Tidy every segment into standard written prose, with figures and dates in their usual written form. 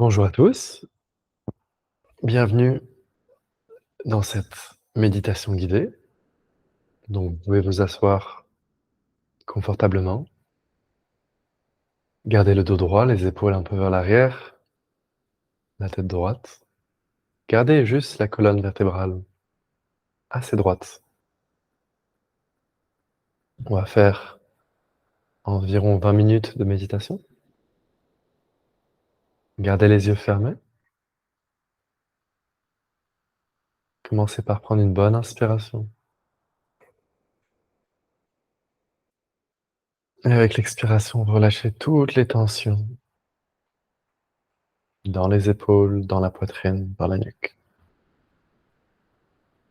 Bonjour à tous, bienvenue dans cette méditation guidée. Donc, vous pouvez vous asseoir confortablement, garder le dos droit, les épaules un peu vers l'arrière, la tête droite. Gardez juste la colonne vertébrale assez droite. On va faire environ 20 minutes de méditation. Gardez les yeux fermés. Commencez par prendre une bonne inspiration. Et avec l'expiration, relâchez toutes les tensions dans les épaules, dans la poitrine, dans la nuque.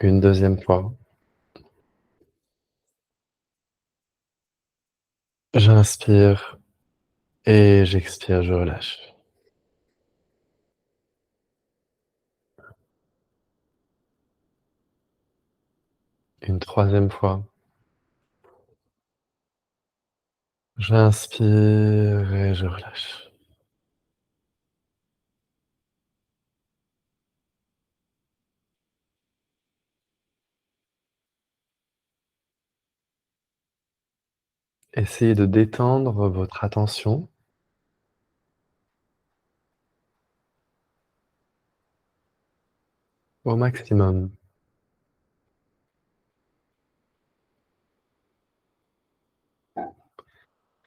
Une deuxième fois. J'inspire et j'expire, je relâche. Une troisième fois. J'inspire et je relâche. Essayez de détendre votre attention au maximum.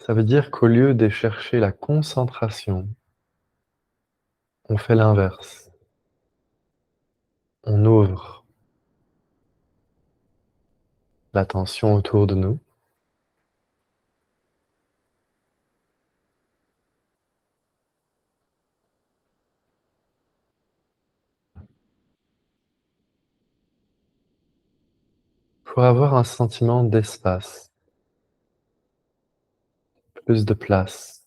Ça veut dire qu'au lieu de chercher la concentration, on fait l'inverse. On ouvre l'attention autour de nous. Pour avoir un sentiment d'espace, plus de place.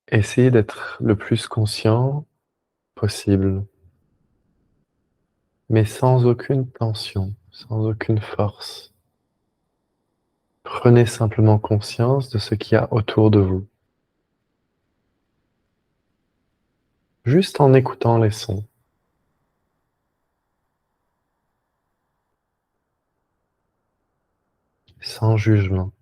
Essayez d'être le plus conscient possible, mais sans aucune tension, sans aucune force. Prenez simplement conscience de ce qu'il y a autour de vous, juste en écoutant les sons. Sans jugement.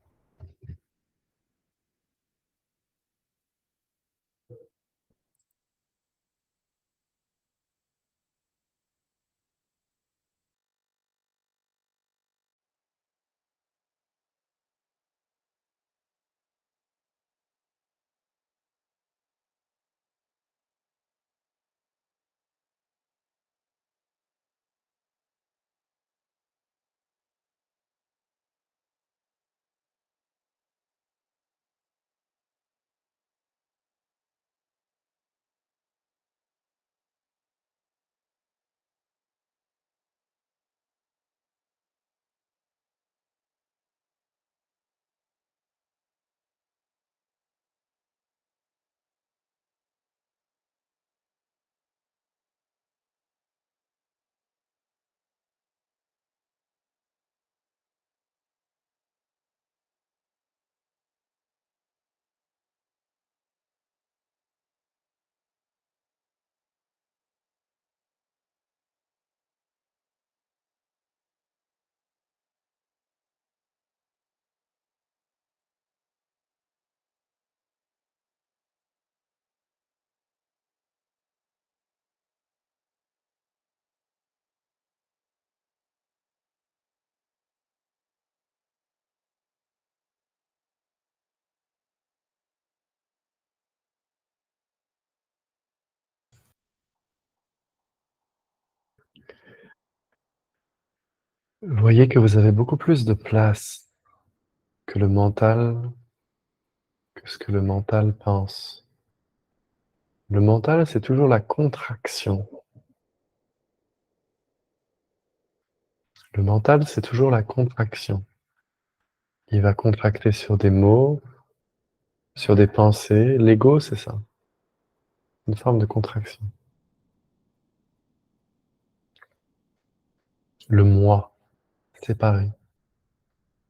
Voyez que vous avez beaucoup plus de place que le mental, que ce que le mental pense. Le mental, c'est toujours la contraction. Le mental, c'est toujours la contraction. Il va contracter sur des mots, sur des pensées. L'ego, c'est ça, une forme de contraction. Le moi, séparé,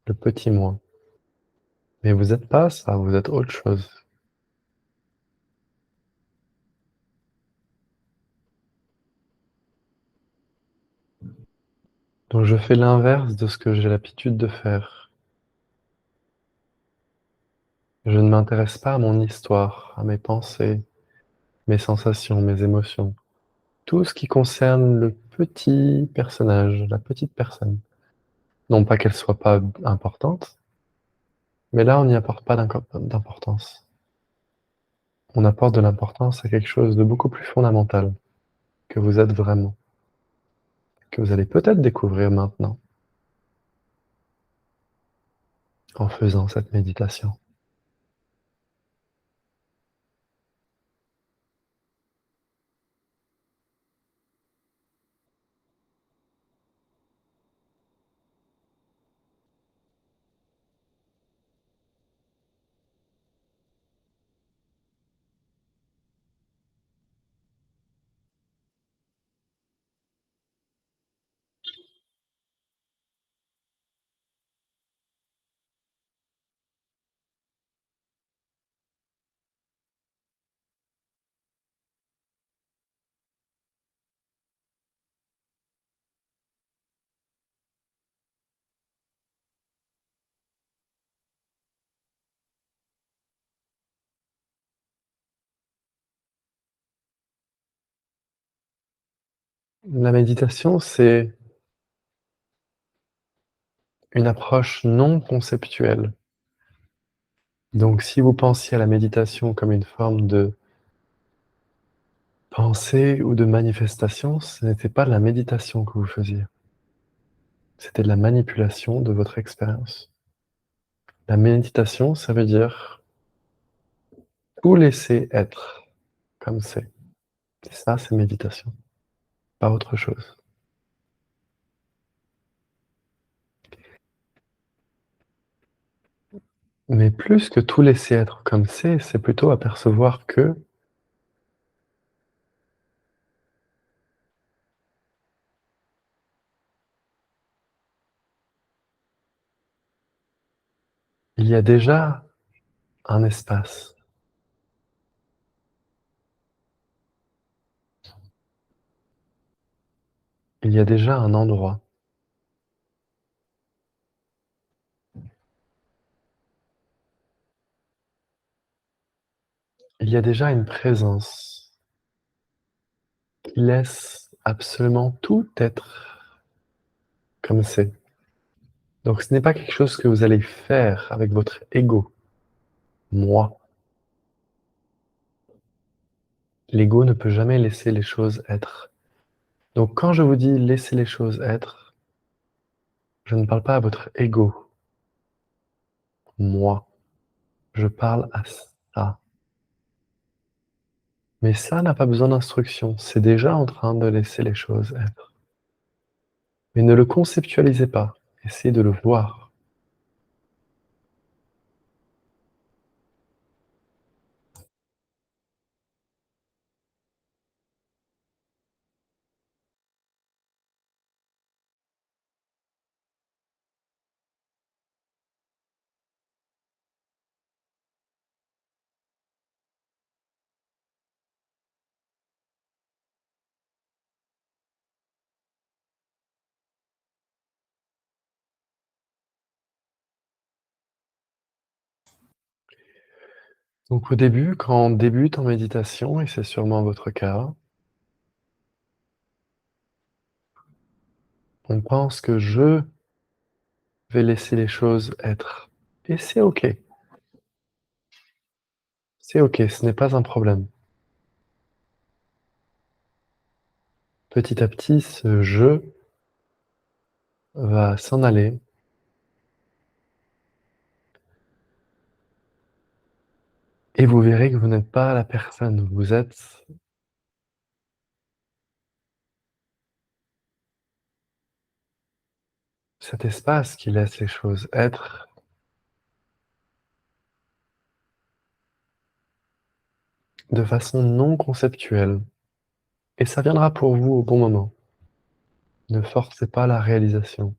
le petit moi. Mais vous êtes pas ça, vous êtes autre chose. Donc je fais l'inverse de ce que j'ai l'habitude de faire. Je ne m'intéresse pas à mon histoire, à mes pensées, mes sensations, mes émotions. Tout ce qui concerne le petit personnage, la petite personne. Non pas qu'elle soit pas importante, mais là on n'y apporte pas d'importance. On apporte de l'importance à quelque chose de beaucoup plus fondamental que vous êtes vraiment, que vous allez peut-être découvrir maintenant en faisant cette méditation. La méditation, c'est une approche non conceptuelle. Donc si vous pensiez à la méditation comme une forme de pensée ou de manifestation, ce n'était pas de la méditation que vous faisiez. C'était de la manipulation de votre expérience. La méditation, ça veut dire tout laisser être comme c'est. Et ça, c'est méditation, pas autre chose. Mais plus que tout laisser être comme c'est plutôt apercevoir que il y a déjà un espace, il y a déjà un endroit, il y a déjà une présence qui laisse absolument tout être comme c'est. Donc ce n'est pas quelque chose que vous allez faire avec votre ego, moi. L'ego ne peut jamais laisser les choses être. Donc quand je vous dis laisser les choses être, je ne parle pas à votre ego, moi. Je parle à ça. Mais ça n'a pas besoin d'instruction, c'est déjà en train de laisser les choses être. Mais ne le conceptualisez pas, essayez de le voir. Donc au début, quand on débute en méditation, et c'est sûrement votre cas, on pense que je vais laisser les choses être. Et c'est OK, c'est OK, ce n'est pas un problème. Petit à petit, ce «je» va s'en aller et vous verrez que vous n'êtes pas la personne, vous êtes cet espace qui laisse les choses être de façon non conceptuelle, et ça viendra pour vous au bon moment. Ne forcez pas la réalisation,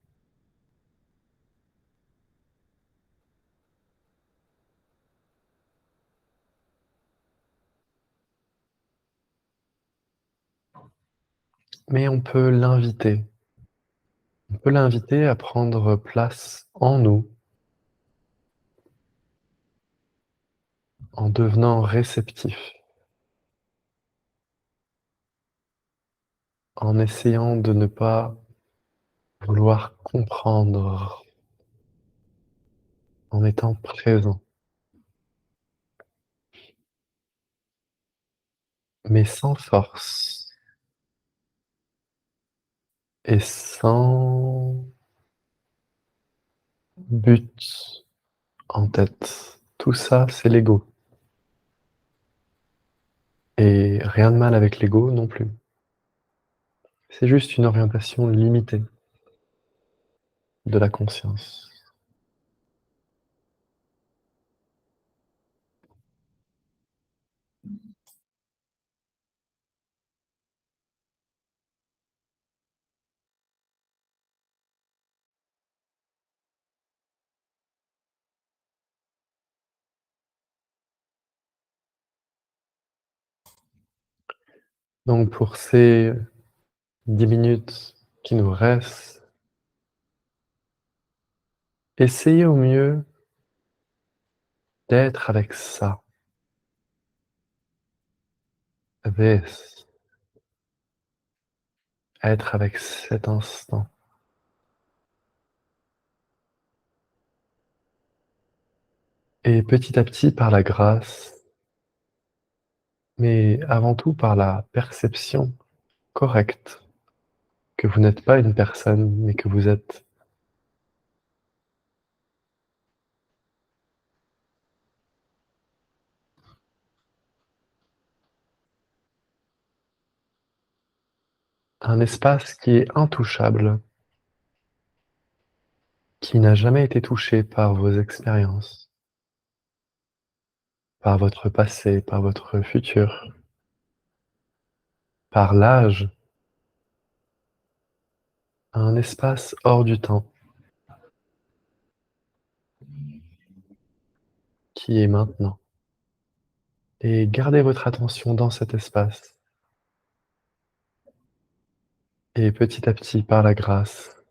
mais on peut l'inviter à prendre place en nous, en devenant réceptif, en essayant de ne pas vouloir comprendre, en étant présent, mais sans force et sans but en tête. Tout ça, c'est l'ego et rien de mal avec l'ego non plus. C'est juste une orientation limitée de la conscience. Donc pour ces 10 minutes qui nous restent, essayez au mieux d'être avec ça, this, être avec cet instant. Et petit à petit, par la grâce, mais avant tout par la perception correcte que vous n'êtes pas une personne, mais que vous êtes un espace qui est intouchable, qui n'a jamais été touché par vos expériences, par votre passé, par votre futur, par l'âge, un espace hors du temps, qui est maintenant. Et gardez votre attention dans cet espace. Et petit à petit, par la grâce,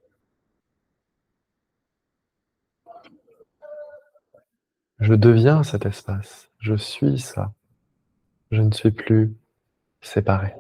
je deviens cet espace. Je suis ça. Je ne suis plus séparé.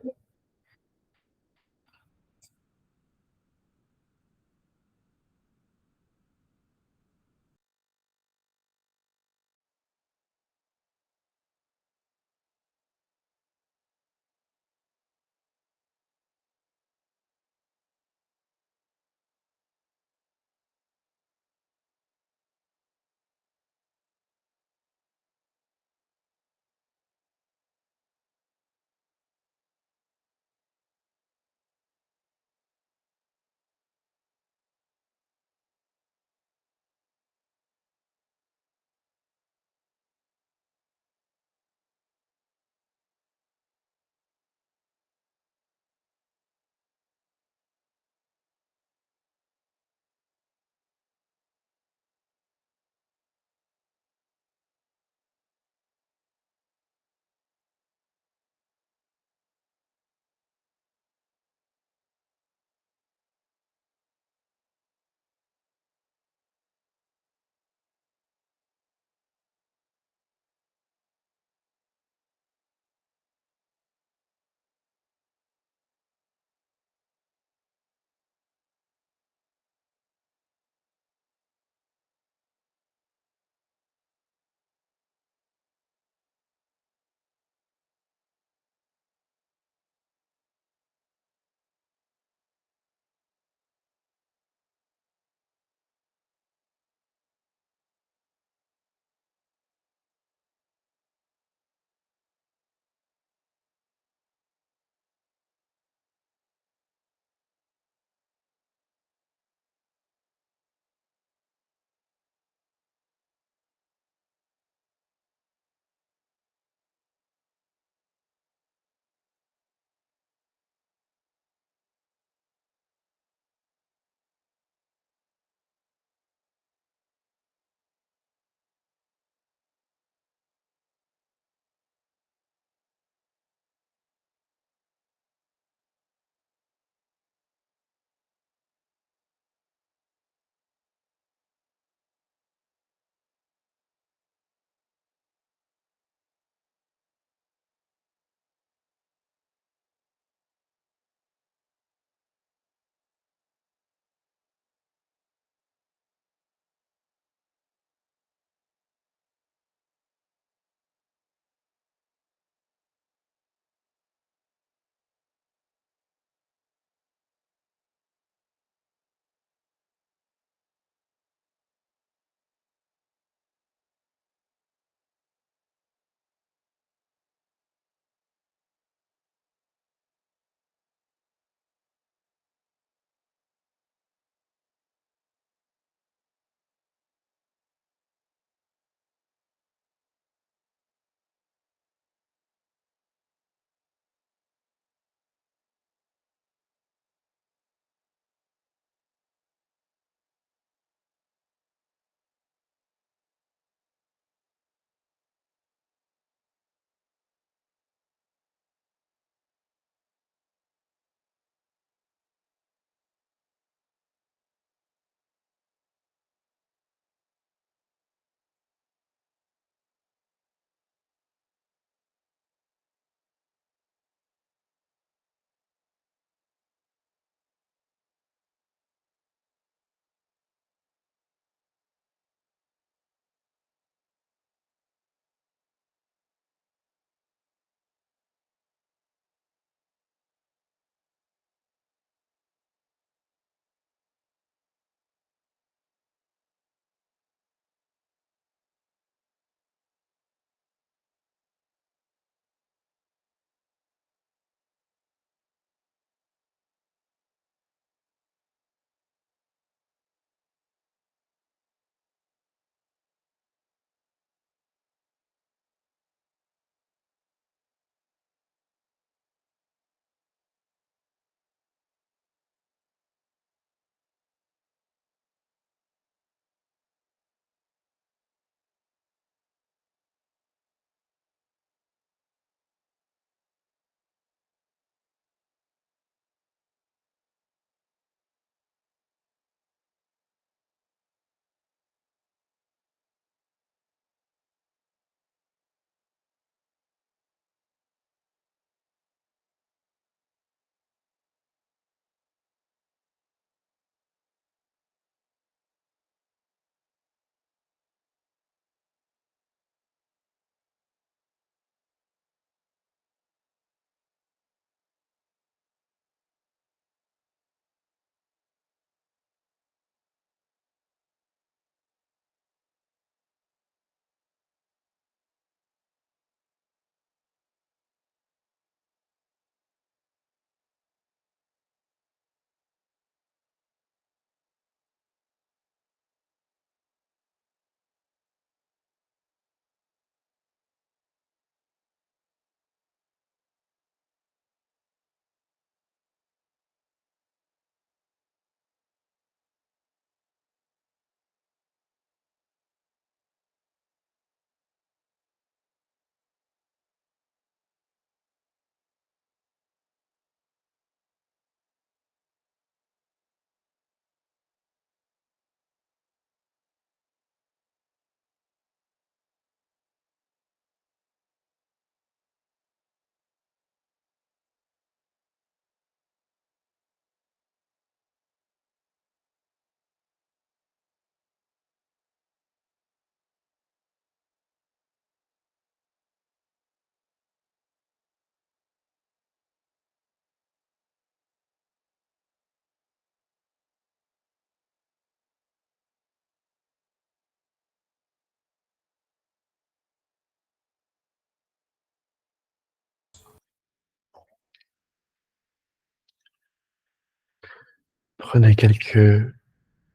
Prenez quelques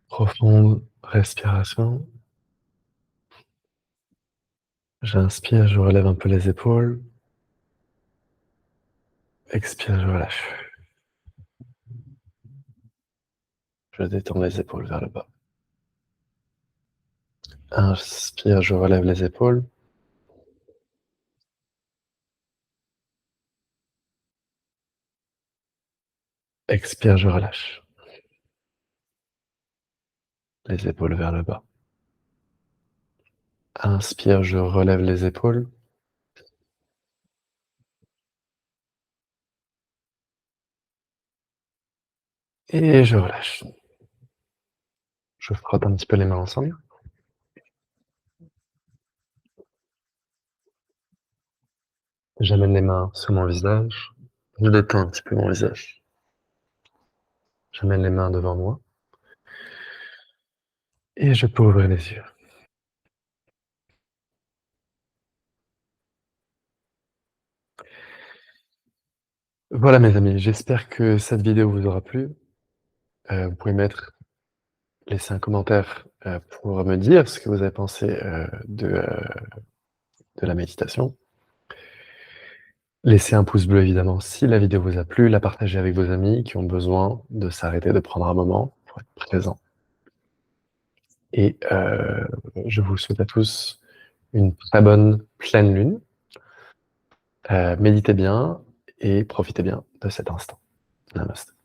profondes respirations. J'inspire, je relève un peu les épaules. Expire, je relâche. Je détends les épaules vers le bas. Inspire, je relève les épaules. Expire, je relâche. Les épaules vers le bas. Inspire, je relève les épaules. Et je relâche. Je frotte un petit peu les mains ensemble. J'amène les mains sous mon visage. Je détends un petit peu mon visage. J'amène les mains devant moi. Et je peux ouvrir les yeux. Voilà mes amis, j'espère que cette vidéo vous aura plu. Vous pouvez laisser un commentaire, pour me dire ce que vous avez pensé, de la méditation. Laissez un pouce bleu évidemment si la vidéo vous a plu, la partagez avec vos amis qui ont besoin de s'arrêter, de prendre un moment pour être présent. Et je vous souhaite à tous une très bonne pleine lune. Méditez bien et profitez bien de cet instant. Namaste.